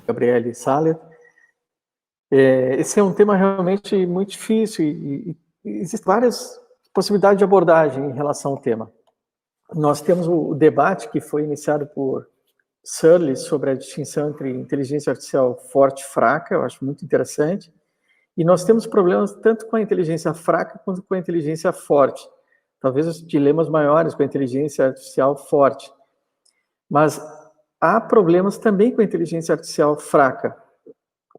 Gabriele Saller. Esse é um tema realmente muito difícil e existem várias possibilidades de abordagem em relação ao tema. Nós temos o debate que foi iniciado por Searle sobre a distinção entre inteligência artificial forte e fraca, eu acho muito interessante. E nós temos problemas tanto com a inteligência fraca quanto com a inteligência forte. Talvez os dilemas maiores com a inteligência artificial forte. Mas há problemas também com a inteligência artificial fraca,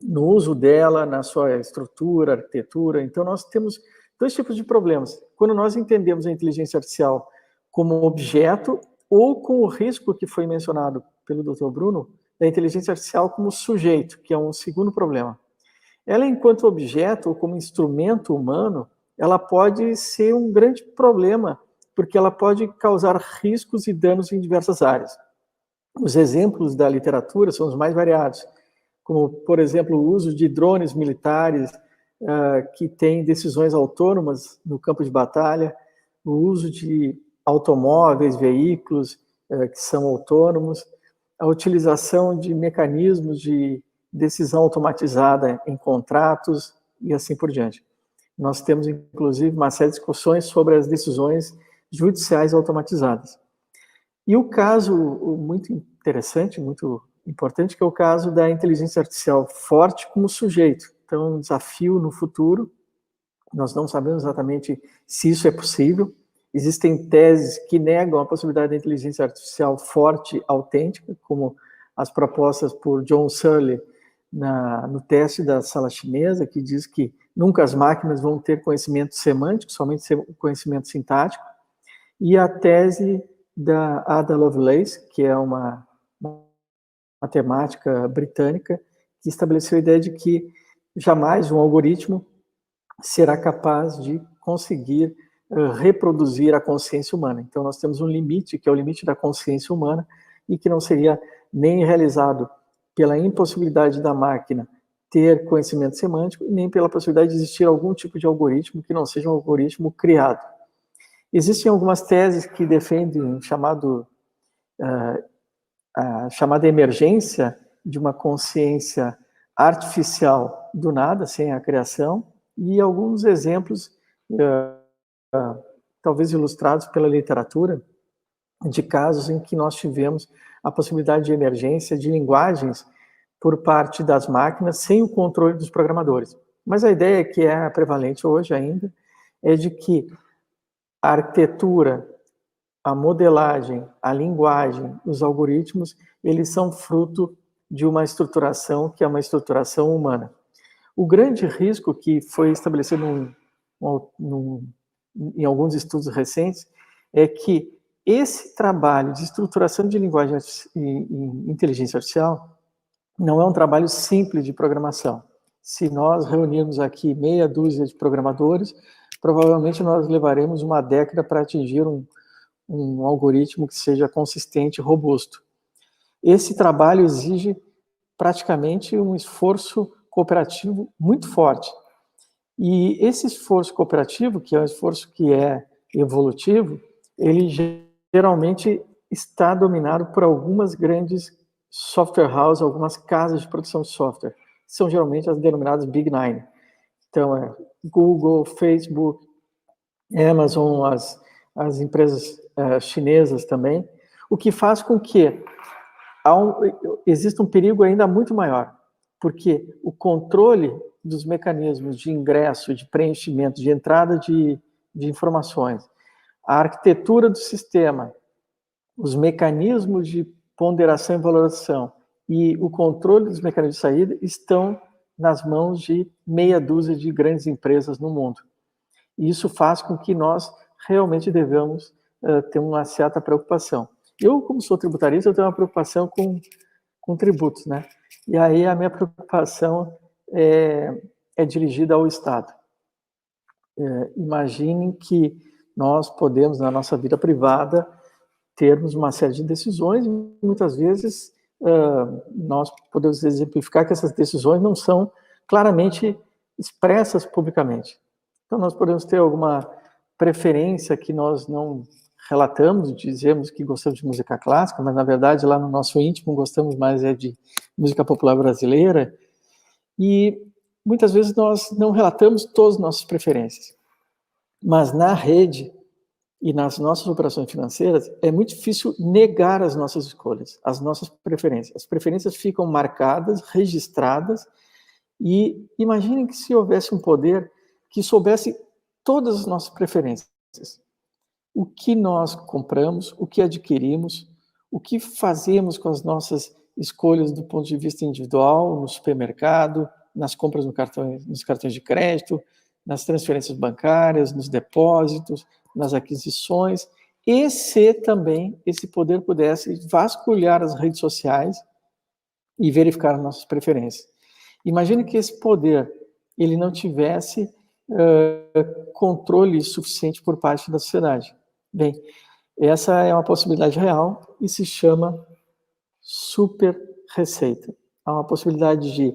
no uso dela, na sua estrutura, arquitetura. Então, nós temos dois tipos de problemas. Quando nós entendemos a inteligência artificial como objeto ou com o risco que foi mencionado pelo Dr. Bruno, da inteligência artificial como sujeito, que é um segundo problema. Ela, enquanto objeto ou como instrumento humano, ela pode ser um grande problema, porque ela pode causar riscos e danos em diversas áreas. Os exemplos da literatura são os mais variados, como, por exemplo, o uso de drones militares que têm decisões autônomas no campo de batalha, o uso de automóveis, veículos que são autônomos, a utilização de mecanismos de decisão automatizada em contratos e assim por diante. Nós temos, inclusive, uma série de discussões sobre as decisões judiciais automatizadas. E o caso muito interessante, muito importante, que é o caso da inteligência artificial forte como sujeito. Então, é um desafio no futuro. Nós não sabemos exatamente se isso é possível. Existem teses que negam a possibilidade da inteligência artificial forte, autêntica, como as propostas por John Searle no teste da sala chinesa, que diz que nunca as máquinas vão ter conhecimento semântico, somente conhecimento sintático. E a tese da Ada Lovelace, que é uma matemática britânica, que estabeleceu a ideia de que jamais um algoritmo será capaz de conseguir reproduzir a consciência humana. Então, nós temos um limite, que é o limite da consciência humana, e que não seria nem realizado pela impossibilidade da máquina ter conhecimento semântico, nem pela possibilidade de existir algum tipo de algoritmo que não seja um algoritmo criado. Existem algumas teses que defendem a chamada emergência de uma consciência artificial do nada, sem a criação, e alguns exemplos, talvez ilustrados pela literatura, de casos em que nós tivemos a possibilidade de emergência de linguagens por parte das máquinas sem o controle dos programadores. Mas a ideia que é prevalente hoje ainda é de que a arquitetura, a modelagem, a linguagem, os algoritmos, eles são fruto de uma estruturação que é uma estruturação humana. O grande risco que foi estabelecido em alguns estudos recentes é que esse trabalho de estruturação de linguagem em inteligência artificial não é um trabalho simples de programação. Se nós reunirmos aqui meia dúzia de programadores, provavelmente nós levaremos uma década para atingir um algoritmo que seja consistente e robusto. Esse trabalho exige praticamente um esforço cooperativo muito forte. E esse esforço cooperativo, que é um esforço que é evolutivo, ele geralmente está dominado por algumas grandes software houses, algumas casas de produção de software. São geralmente as denominadas Big Nine. Então, Google, Facebook, Amazon, as empresas chinesas também, o que faz com que exista um perigo ainda muito maior, porque o controle dos mecanismos de ingresso, de preenchimento, de entrada de informações, a arquitetura do sistema, os mecanismos de ponderação e valoração e o controle dos mecanismos de saída estão nas mãos de meia dúzia de grandes empresas no mundo. E isso faz com que nós realmente devemos ter uma certa preocupação. Eu, como sou tributarista, eu tenho uma preocupação com tributos, né? E aí a minha preocupação é dirigida ao Estado. Imaginem que nós podemos, na nossa vida privada, termos uma série de decisões, e muitas vezes nós podemos exemplificar que essas decisões não são claramente expressas publicamente. Então, nós podemos ter alguma preferência que nós não relatamos, dizemos que gostamos de música clássica, mas na verdade lá no nosso íntimo gostamos mais de música popular brasileira, e muitas vezes nós não relatamos todas as nossas preferências. Mas na rede e nas nossas operações financeiras é muito difícil negar as nossas escolhas, as nossas preferências. As preferências ficam marcadas, registradas, e imaginem que se houvesse um poder que soubesse todas as nossas preferências. O que nós compramos, o que adquirimos, o que fazemos com as nossas escolhas do ponto de vista individual, no supermercado, nas compras nos cartões de crédito, nas transferências bancárias, nos depósitos, nas aquisições, e se também esse poder pudesse vasculhar as redes sociais e verificar nossas preferências. Imagine que esse poder ele não tivesse controle suficiente por parte da sociedade. Bem, essa é uma possibilidade real e se chama super receita. Há uma possibilidade de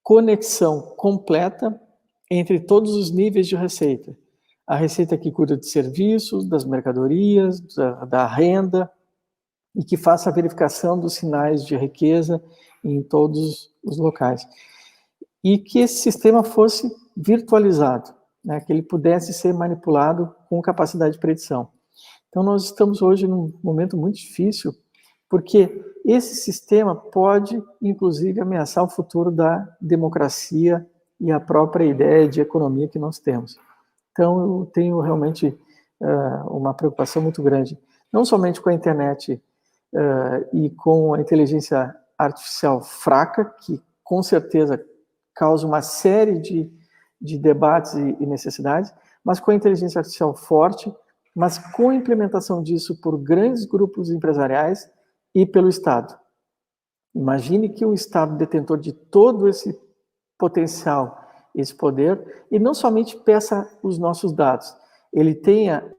conexão completa entre todos os níveis de receita. A receita que cuida de serviços, das mercadorias, da renda, e que faça a verificação dos sinais de riqueza em todos os locais. E que esse sistema fosse virtualizado, né, que ele pudesse ser manipulado com capacidade de predição. Então, nós estamos hoje num momento muito difícil, porque esse sistema pode, inclusive, ameaçar o futuro da democracia e a própria ideia de economia que nós temos. Então, eu tenho realmente uma preocupação muito grande, não somente com a internet e com a inteligência artificial fraca, que com certeza causa uma série de debates e necessidades, mas com a inteligência artificial forte, mas com a implementação disso por grandes grupos empresariais e pelo Estado. Imagine que o Estado, detentor de todo esse potencial, esse poder, e não somente peça os nossos dados, ele tenha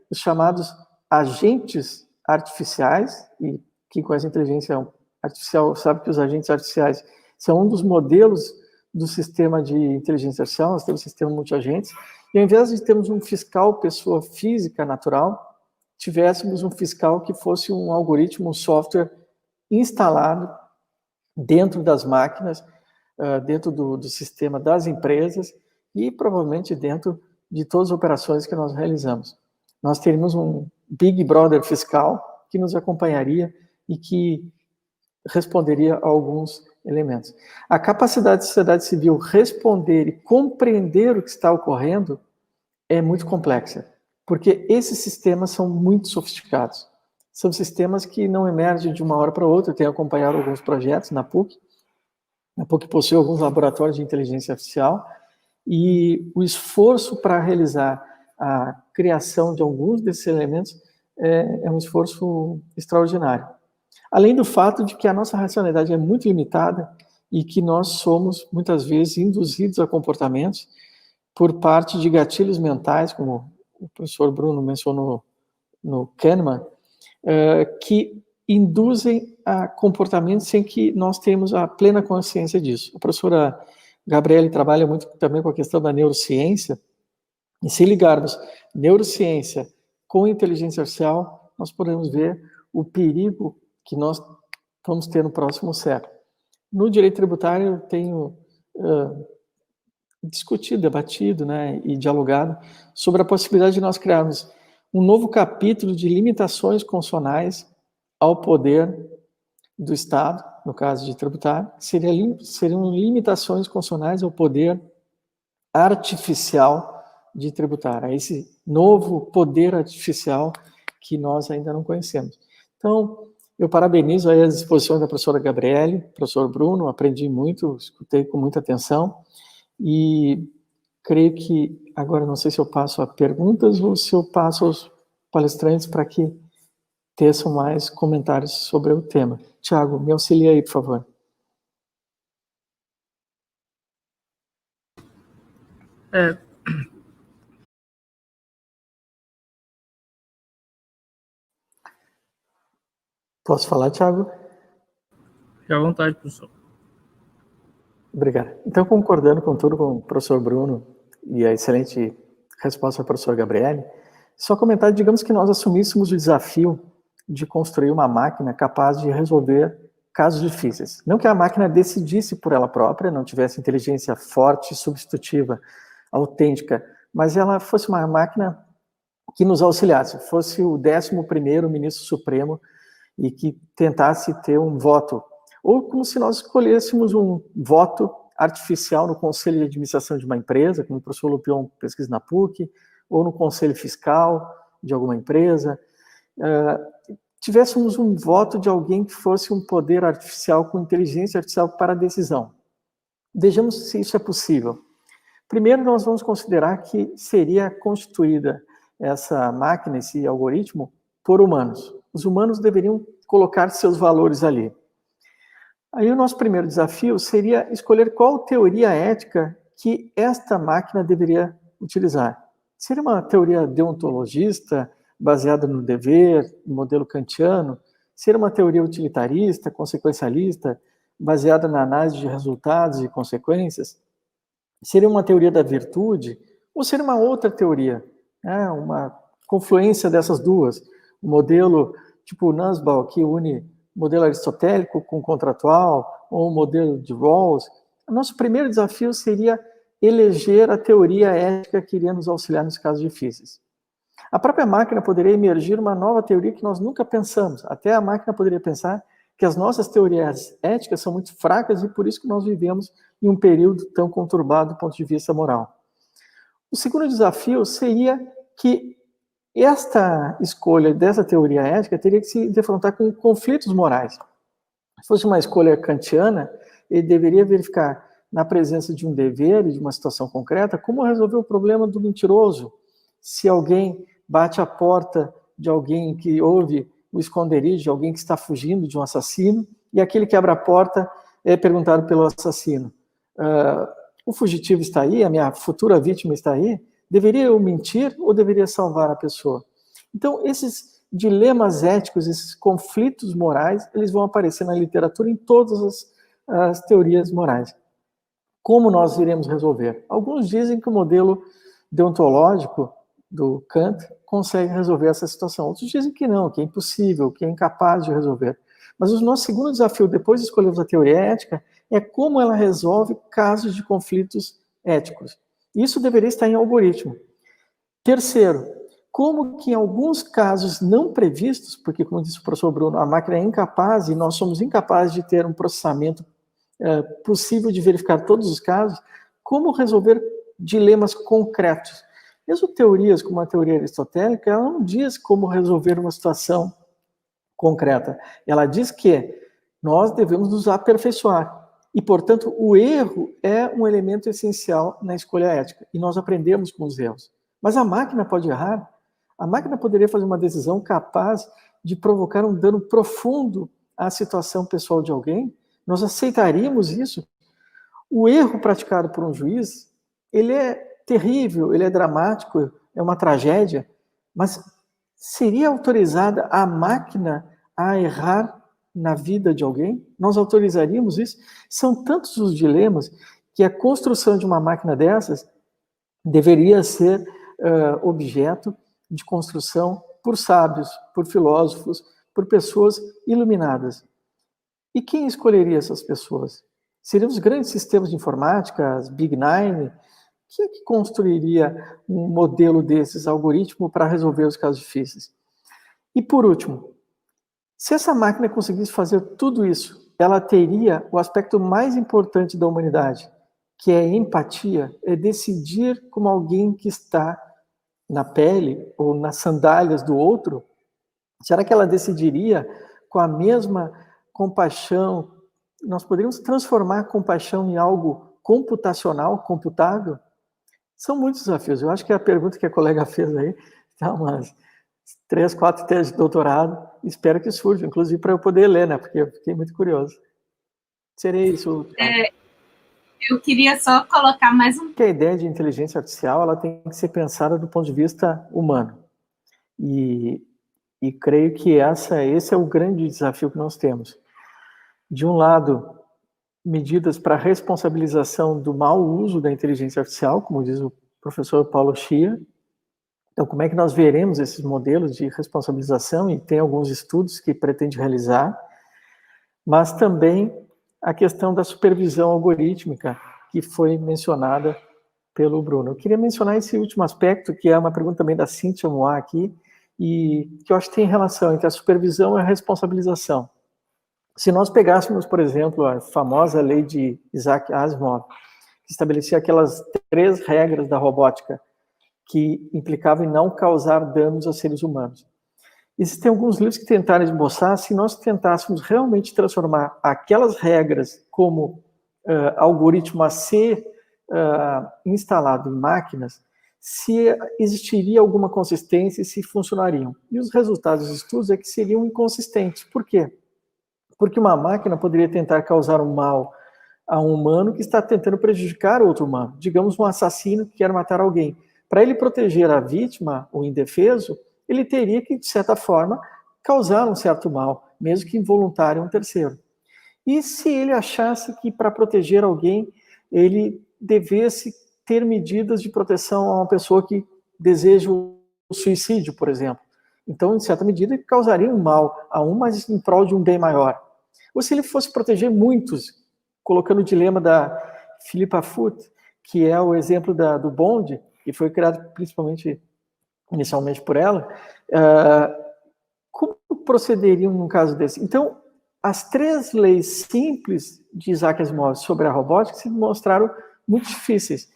os chamados agentes artificiais, e quem conhece a inteligência artificial sabe que os agentes artificiais são um dos modelos do sistema de inteligência artificial. Nós temos um sistema multiagentes, e ao invés de termos um fiscal, pessoa física natural, tivéssemos um fiscal que fosse um algoritmo, um software instalado dentro das máquinas, dentro do sistema das empresas e provavelmente dentro de todas as operações que nós realizamos. Nós teríamos um Big Brother fiscal que nos acompanharia e que responderia a alguns elementos. A capacidade da sociedade civil responder e compreender o que está ocorrendo é muito complexa, porque esses sistemas são muito sofisticados. São sistemas que não emergem de uma hora para outra. Eu tenho acompanhado alguns projetos na PUC. A PUC possui alguns laboratórios de inteligência artificial e o esforço para realizar a criação de alguns desses elementos é um esforço extraordinário. Além do fato de que a nossa racionalidade é muito limitada e que nós somos, muitas vezes, induzidos a comportamentos por parte de gatilhos mentais, como o professor Bruno mencionou no Kahneman, que induzem a comportamentos sem que nós tenhamos a plena consciência disso. A professora Gabriele trabalha muito também com a questão da neurociência, e se ligarmos neurociência com inteligência artificial, nós podemos ver o perigo que nós vamos ter no próximo século. No direito tributário, eu tenho discutido, debatido, né, e dialogado sobre a possibilidade de nós criarmos um novo capítulo de limitações constitucionais ao poder do Estado, no caso de tributário, seriam limitações constitucionais ao poder artificial de tributário, a esse novo poder artificial que nós ainda não conhecemos. Então, eu parabenizo aí as exposições da professora Gabriele, professor Bruno, aprendi muito, escutei com muita atenção, e creio que agora não sei se eu passo a perguntas ou se eu passo aos palestrantes para que teçam mais comentários sobre o tema. Tiago, me auxilia aí, por favor. Posso falar, Tiago? Fique à vontade, professor. Obrigado. Então, concordando com tudo com o professor Bruno e a excelente resposta do professor Gabriele, Só comentar, digamos que nós assumíssemos o desafio de construir uma máquina capaz de resolver casos difíceis. Não que a máquina decidisse por ela própria, não tivesse inteligência forte, substitutiva, autêntica, mas ela fosse uma máquina que nos auxiliasse, fosse o 11º ministro supremo e que tentasse ter um voto. Ou como se nós escolhêssemos um voto artificial no conselho de administração de uma empresa, como o professor Lupion pesquisa na PUC, ou no conselho fiscal de alguma empresa, tivéssemos um voto de alguém que fosse um poder artificial com inteligência artificial para a decisão. Vejamos se isso é possível. Primeiro, nós vamos considerar que seria constituída essa máquina, esse algoritmo, por humanos. Os humanos deveriam colocar seus valores ali. Aí o nosso primeiro desafio seria escolher qual teoria ética que esta máquina deveria utilizar. Seria uma teoria deontologista, baseada no dever, no modelo kantiano? Seria uma teoria utilitarista, consequencialista, baseada na análise de resultados e consequências? Seria uma teoria da virtude? Ou seria uma outra teoria? Uma confluência dessas duas. Um modelo tipo Nussbaum, que une modelo aristotélico com contratual, ou um modelo de Rawls. O nosso primeiro desafio seria eleger a teoria ética que iria nos auxiliar nos casos difíceis. A própria máquina poderia emergir uma nova teoria que nós nunca pensamos. Até a máquina poderia pensar que as nossas teorias éticas são muito fracas e por isso que nós vivemos em um período tão conturbado do ponto de vista moral. O segundo desafio seria que esta escolha dessa teoria ética teria que se defrontar com conflitos morais. Se fosse uma escolha kantiana, ele deveria verificar, na presença de um dever e de uma situação concreta, como resolver o problema do mentiroso. Se alguém bate a porta de alguém que ouve o esconderijo de alguém que está fugindo de um assassino, e aquele que abre a porta é perguntado pelo assassino: o fugitivo está aí? A minha futura vítima está aí? Deveria eu mentir ou deveria salvar a pessoa? Então, esses dilemas éticos, esses conflitos morais, eles vão aparecer na literatura em todas as teorias morais. Como nós iremos resolver? Alguns dizem que o modelo deontológico do Kant consegue resolver essa situação. Outros dizem que não, que é impossível, que é incapaz de resolver. Mas o nosso segundo desafio, depois de escolhermos a teoria ética, é como ela resolve casos de conflitos éticos. Isso deveria estar em algoritmo. Terceiro, como que em alguns casos não previstos, porque como disse o professor Bruno, a máquina é incapaz e nós somos incapazes de ter um processamento possível de verificar todos os casos, como resolver dilemas concretos. Mesmo teorias como a teoria aristotélica, ela não diz como resolver uma situação concreta. Ela diz que nós devemos nos aperfeiçoar. E, portanto, o erro é um elemento essencial na escolha ética. E nós aprendemos com os erros. Mas a máquina pode errar. A máquina poderia fazer uma decisão capaz de provocar um dano profundo à situação pessoal de alguém. Nós aceitaríamos isso? O erro praticado por um juiz, ele é terrível, ele é dramático, é uma tragédia, mas seria autorizada a máquina a errar na vida de alguém? Nós autorizaríamos isso? São tantos os dilemas que a construção de uma máquina dessas deveria ser objeto de construção por sábios, por filósofos, por pessoas iluminadas. E quem escolheria essas pessoas? Seriam os grandes sistemas de informática, as Big Nine? Quem é que construiria um modelo desses, algoritmo, para resolver os casos difíceis? E por último, se essa máquina conseguisse fazer tudo isso, ela teria o aspecto mais importante da humanidade, que é a empatia, é decidir como alguém que está na pele ou nas sandálias do outro. Será que ela decidiria com a mesma compaixão? Nós poderíamos transformar a compaixão em algo computacional, computável? São muitos desafios. Eu acho que a pergunta que a colega fez aí está umas 3, 4 teses de doutorado. Espero que surja, inclusive para eu poder ler, né? Porque eu fiquei muito curioso. Seria isso. Eu queria só colocar mais um... Que a ideia de inteligência artificial ela tem que ser pensada do ponto de vista humano. E creio que esse é o grande desafio que nós temos. De um lado, medidas para responsabilização do mau uso da inteligência artificial, como diz o professor Paulo Schia, Então, como é que nós veremos esses modelos de responsabilização? E tem alguns estudos que pretende realizar, mas também a questão da supervisão algorítmica, que foi mencionada pelo Bruno. Eu queria mencionar esse último aspecto, que é uma pergunta também da Cíntia Moá aqui, e que eu acho que tem relação entre a supervisão e a responsabilização. Se nós pegássemos, por exemplo, a famosa lei de Isaac Asimov, que estabelecia aquelas 3 regras da robótica, que implicavam em não causar danos aos seres humanos. Existem alguns livros que tentaram esboçar, se nós tentássemos realmente transformar aquelas regras como algoritmo a ser instalado em máquinas, se existiria alguma consistência e se funcionariam. E os resultados dos estudos é que seriam inconsistentes. Por quê? Porque uma máquina poderia tentar causar um mal a um humano que está tentando prejudicar outro humano. Digamos, um assassino que quer matar alguém. Para ele proteger a vítima, o indefeso, ele teria que, de certa forma, causar um certo mal, mesmo que involuntário a um terceiro. E se ele achasse que, para proteger alguém, ele devesse ter medidas de proteção a uma pessoa que deseja o suicídio, por exemplo. Então, em certa medida, ele causaria um mal a um, mas em prol de um bem maior. Ou se ele fosse proteger muitos, colocando o dilema da Philippa Foot, que é o exemplo do Bond, que foi criado principalmente, inicialmente por ela, como procederiam num caso desse? Então, as 3 leis simples de Isaac Asimov sobre a robótica se mostraram muito difíceis.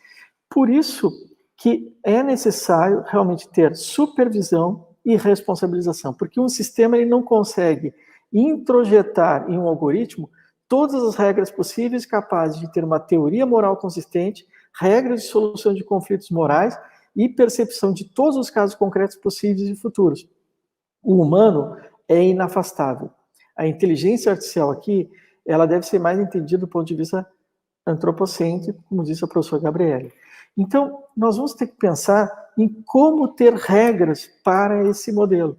Por isso que é necessário realmente ter supervisão e responsabilização, porque um sistema ele não consegue introjetar em um algoritmo todas as regras possíveis capazes de ter uma teoria moral consistente, regras de solução de conflitos morais e percepção de todos os casos concretos possíveis e futuros. O humano é inafastável. A inteligência artificial aqui, ela deve ser mais entendida do ponto de vista antropocêntrico, como disse a professora Gabriele. Então, nós vamos ter que pensar em como ter regras para esse modelo.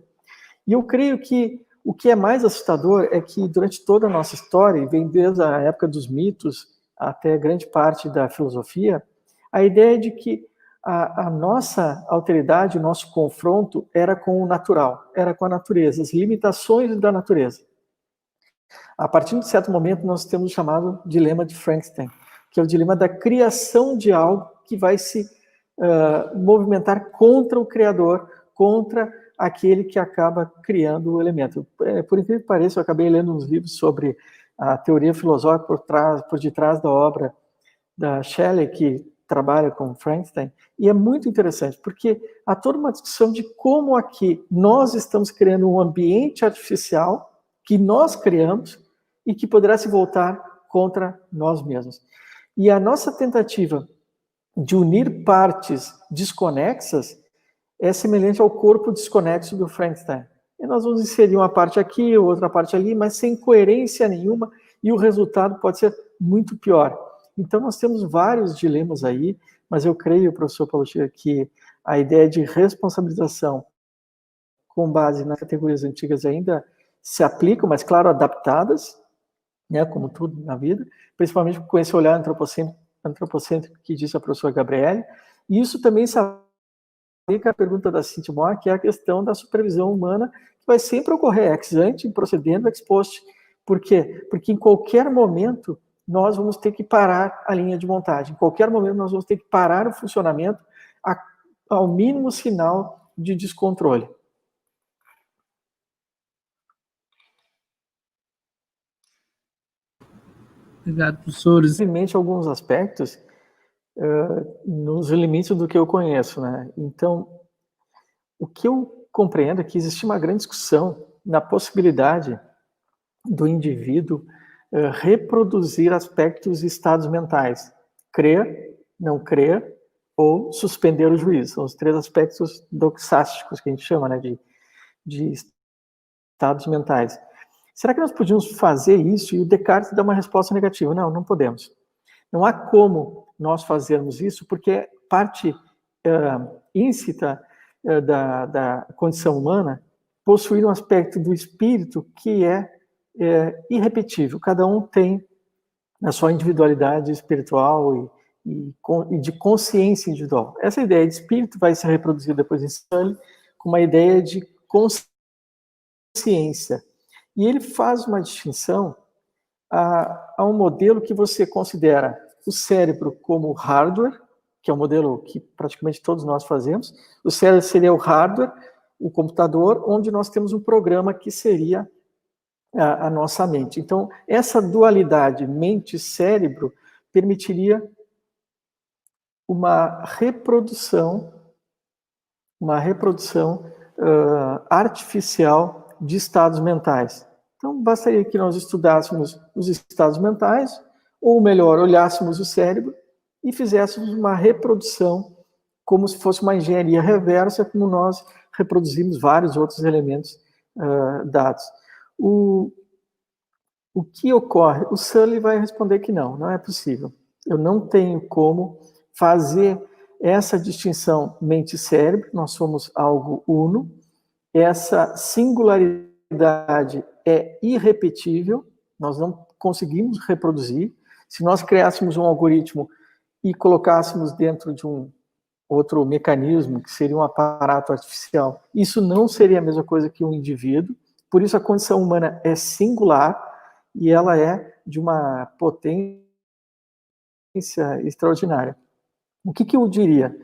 E eu creio que o que é mais assustador é que durante toda a nossa história, e vem desde a época dos mitos até grande parte da filosofia, a ideia de que a nossa alteridade, o nosso confronto era com o natural, era com a natureza, as limitações da natureza. A partir de certo momento, nós temos o chamado dilema de Frankenstein, que é o dilema da criação de algo que vai se movimentar contra o Criador, contra aquele que acaba criando o elemento. Por incrível que pareça, eu acabei lendo uns livros sobre a teoria filosófica por detrás da obra da Shelley, que trabalha com Frankenstein, e é muito interessante, porque há toda uma discussão de como aqui nós estamos criando um ambiente artificial que nós criamos e que poderá se voltar contra nós mesmos. E a nossa tentativa de unir partes desconexas é semelhante ao corpo desconexo do Frankenstein. E nós vamos inserir uma parte aqui, outra parte ali, mas sem coerência nenhuma, e o resultado pode ser muito pior. Então, nós temos vários dilemas aí, mas eu creio, professor Paulo Teixeira, que a ideia de responsabilização com base nas categorias antigas ainda se aplicam, mas, claro, adaptadas, né, como tudo na vida, principalmente com esse olhar antropocêntrico que disse a professora Gabriele, e isso também se aplica à pergunta da Cíntia Moá, que é a questão da supervisão humana, que vai sempre ocorrer ex ante, procedendo ex post. Por quê? Porque em qualquer momento nós vamos ter que parar a linha de montagem, em qualquer momento nós vamos ter que parar o funcionamento ao mínimo sinal de descontrole. Obrigado, professores. Simplesmente alguns aspectos nos limites do que eu conheço, né? Então, o que eu compreendo é que existe uma grande discussão na possibilidade do indivíduo reproduzir aspectos e estados mentais. Crer, não crer, ou suspender o juízo. São os 3 aspectos doxásticos que a gente chama, né, de estados mentais. Será que nós podíamos fazer isso? E o Descartes dá uma resposta negativa. Não, não podemos. Não há como nós fazermos isso, porque é parte íncita da condição humana possuir um aspecto do espírito que é irrepetível. Cada um tem a sua individualidade espiritual e de consciência individual. Essa ideia de espírito vai ser reproduzida depois em Sully com uma ideia de consciência. E ele faz uma distinção a um modelo que você considera o cérebro como hardware, que é um modelo que praticamente todos nós fazemos. O cérebro seria o hardware, o computador, onde nós temos um programa que seria a nossa mente. Então, essa dualidade mente-cérebro permitiria uma reprodução artificial de estados mentais. Então, bastaria que nós estudássemos os estados mentais, ou melhor, olhássemos o cérebro e fizéssemos uma reprodução como se fosse uma engenharia reversa, como nós reproduzimos vários outros elementos dados. O que ocorre? O Sully vai responder que não é possível. Eu não tenho como fazer essa distinção mente-cérebro, nós somos algo uno, essa singularidade é irrepetível, nós não conseguimos reproduzir. Se nós criássemos um algoritmo e colocássemos dentro de um outro mecanismo, que seria um aparato artificial, isso não seria a mesma coisa que um indivíduo, por isso a condição humana é singular e ela é de uma potência extraordinária. O que eu diria?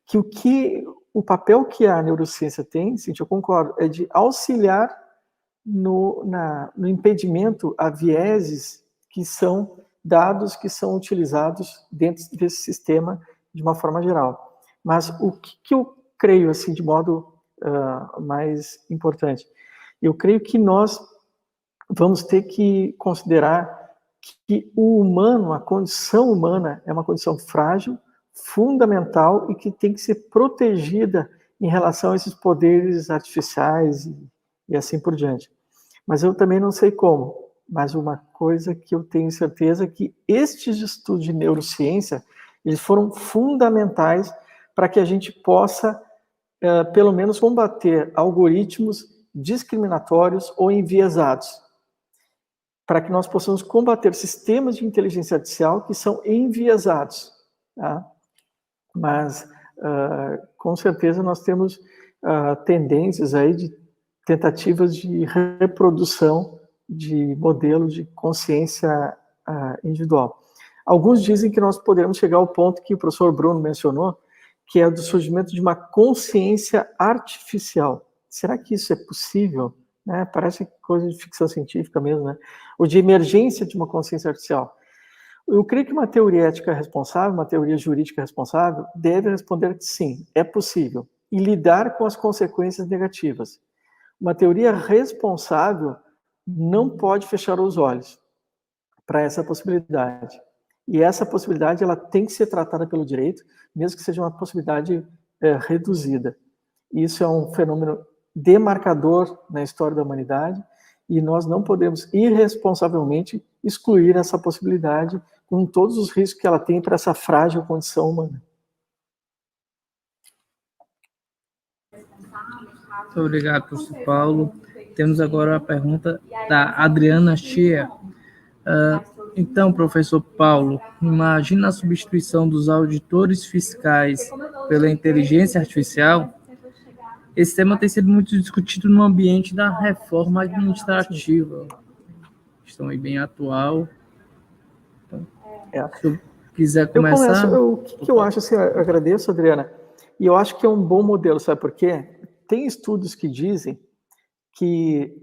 Que o papel que a neurociência tem, sim, eu concordo, é de auxiliar no impedimento a vieses que são dados, que são utilizados dentro desse sistema de uma forma geral. Mas o que eu creio, assim, de modo mais importante? Eu creio que nós vamos ter que considerar que o humano, a condição humana, é uma condição frágil, fundamental e que tem que ser protegida em relação a esses poderes artificiais e assim por diante. Mas eu também não sei como. Mas uma coisa que eu tenho certeza é que estes estudos de neurociência, eles foram fundamentais para que a gente possa, pelo menos, combater algoritmos discriminatórios ou enviesados, para que nós possamos combater sistemas de inteligência artificial que são enviesados. Tá? Mas, com certeza, nós temos tendências aí de tentativas de reprodução de modelo de consciência individual. Alguns dizem que nós poderemos chegar ao ponto que o professor Bruno mencionou, que é do surgimento de uma consciência artificial. Será que isso é possível? Né? Parece coisa de ficção científica mesmo, né? Ou de emergência de uma consciência artificial. Eu creio que uma teoria ética responsável, uma teoria jurídica responsável, deve responder que sim, é possível, e lidar com as consequências negativas. Uma teoria responsável não pode fechar os olhos para essa possibilidade. E essa possibilidade ela tem que ser tratada pelo direito, mesmo que seja uma possibilidade reduzida. Isso é um fenômeno demarcador na história da humanidade e nós não podemos irresponsavelmente excluir essa possibilidade com todos os riscos que ela tem para essa frágil condição humana. Muito obrigado, professor Paulo. Temos agora a pergunta da Adriana Chia. Então, professor Paulo, imagina a substituição dos auditores fiscais pela inteligência artificial? Esse tema tem sido muito discutido no ambiente da reforma administrativa. Questão aí bem atual. Então, se eu quiser começar... O que eu acho, assim, eu agradeço, Adriana, e eu acho que é um bom modelo, sabe por quê? Tem estudos que dizem que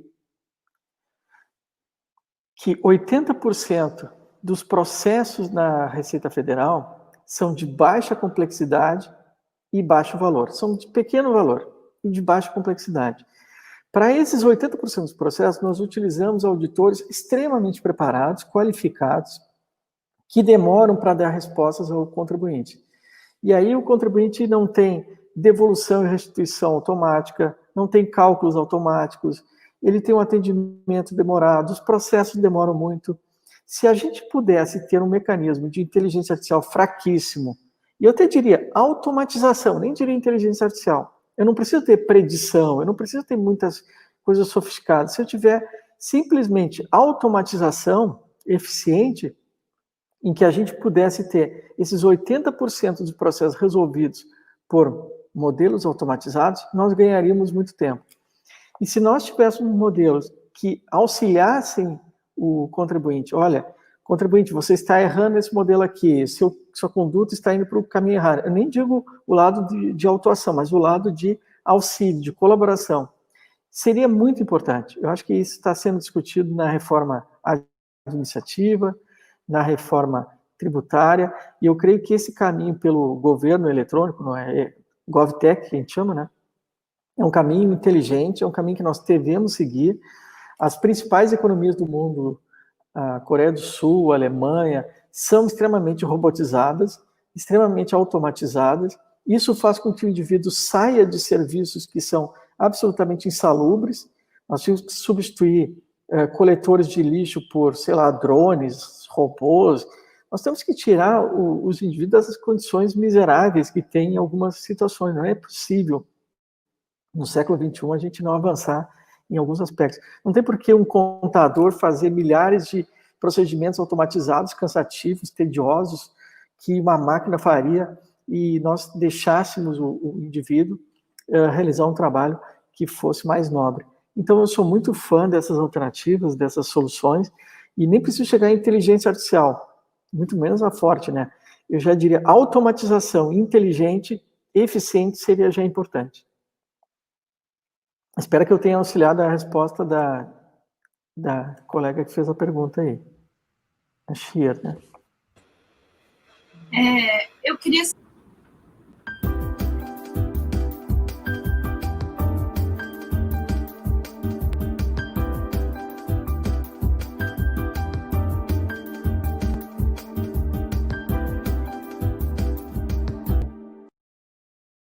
80% dos processos na Receita Federal são de baixa complexidade e baixo valor. São de pequeno valor e de baixa complexidade. Para esses 80% dos processos, nós utilizamos auditores extremamente preparados, qualificados, que demoram para dar respostas ao contribuinte. E aí o contribuinte não tem devolução e restituição automática, não tem cálculos automáticos, ele tem um atendimento demorado, os processos demoram muito. Se a gente pudesse ter um mecanismo de inteligência artificial fraquíssimo, e eu até diria automatização, nem diria inteligência artificial, eu não preciso ter predição, eu não preciso ter muitas coisas sofisticadas. Se eu tiver simplesmente automatização eficiente, em que a gente pudesse ter esses 80% dos processos resolvidos por modelos automatizados, nós ganharíamos muito tempo. E se nós tivéssemos modelos que auxiliassem o contribuinte, olha, contribuinte, você está errando esse modelo aqui, sua conduta está indo para o caminho errado. Eu nem digo o lado de autuação, mas o lado de auxílio, de colaboração. Seria muito importante. Eu acho que isso está sendo discutido na reforma administrativa, na reforma tributária, e eu creio que esse caminho pelo governo eletrônico, não é GovTech, que a gente chama, né? É um caminho inteligente, é um caminho que nós devemos seguir. As principais economias do mundo, a Coreia do Sul, a Alemanha, são extremamente robotizadas, extremamente automatizadas. Isso faz com que o indivíduo saia de serviços que são absolutamente insalubres. Nós temos que substituir coletores de lixo por, sei lá, drones, robôs. Nós temos que tirar os indivíduos das condições miseráveis que têm em algumas situações. Não é possível, no século XXI, a gente não avançar em alguns aspectos. Não tem por que um contador fazer milhares de procedimentos automatizados, cansativos, tediosos, que uma máquina faria, e nós deixássemos o indivíduo realizar um trabalho que fosse mais nobre. Então, eu sou muito fã dessas alternativas, dessas soluções, e nem preciso chegar em inteligência artificial, muito menos a forte, né? Eu já diria, automatização inteligente, eficiente, seria já importante. Espero que eu tenha auxiliado a resposta da colega que fez a pergunta aí. A Shir, né? Eu queria